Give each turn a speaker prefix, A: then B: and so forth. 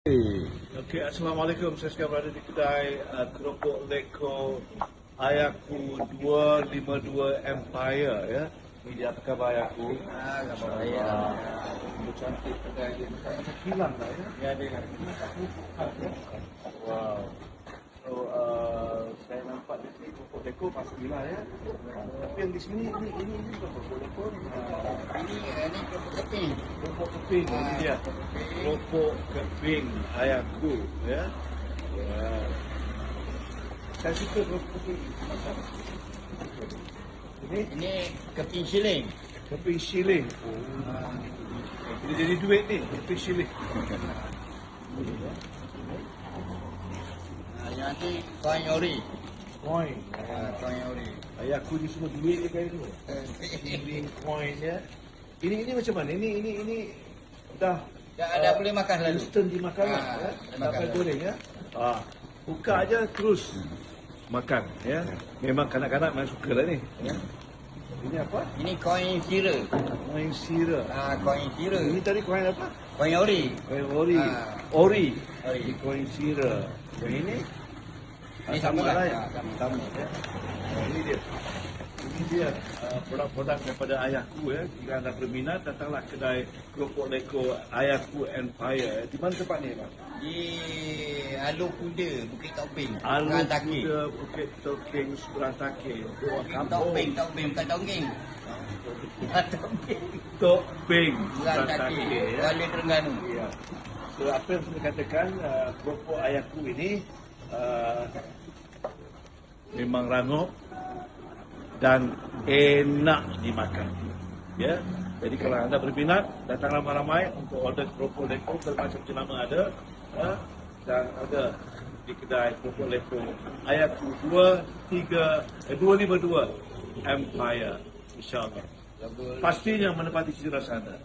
A: Okey, Assalamualaikum. Saya sekarang berada di kedai keropok leko Ayaku 252 Empire ya. Ini dia apa khabar Ayaku?
B: Khabar saya.
A: Cantik kedai dia. Macam kilang lah ya.
B: Ya, ada.
A: Wow. So saya nampak di sini keropok leko masuk gila ya. Tapi yang di sini ini keropok leko.
B: Ini keropok keping.
A: Keropok keping ini dia. Keropok keping Ayaku ya. Wow. Saya suka keropok keping.
B: Ini keping shilling.
A: Keping shilling. Ini jadi duit ni, keping shilling.
B: Yang ni koin ori.
A: Coin.
B: Koin ori.
A: Ayaku ni semua duit dia kayak ni. Shilling coin ya. Ini macam mana? Ini dah
B: Dah boleh makan lalu.
A: instant dimakan lah. Ya? Tak payah goreng ya. Buka aja terus makan ya. Memang kanak-kanak memang suka lah ni. Ya. Ini apa?
B: Ini koin sira.
A: Koin sira.
B: Koin sira.
A: Ini tadi koin apa?
B: Koin ori.
A: Koin ori. Ori. Ini koin sira. Yang ini?
B: Ini
A: sama lah ya.
B: Sama.
A: Ya. Ini dia. Ini dia produk-produk daripada Ayaku ya. Jika anda berminat, datanglah kedai keropok leko Ayaku Empire. Di mana tempat ni, Pak?
B: Di Alur Kuda, Bukit Topeng.
A: Alur
B: Takir.
A: Kuda, Bukit Tokeng, Seberang Takir.
B: Topeng, bukan Tonggeng. Topeng.
A: Tokeng,
B: Seberang
A: Seberang
B: Takir.
A: Takir. Ya.
B: Kuala Terengganu.
A: Ya. So, apa yang saya katakan, keropok Ayaku ini memang rangup dan enak dimakan. Ya. Jadi kalau anda berminat, datang ramai-ramai untuk order keropok leko bermacam jenama ada. Ya. Dan ada di kedai keropok leko Ayaku 252 Empire, insyaAllah. Pastinya menepati cita rasa anda.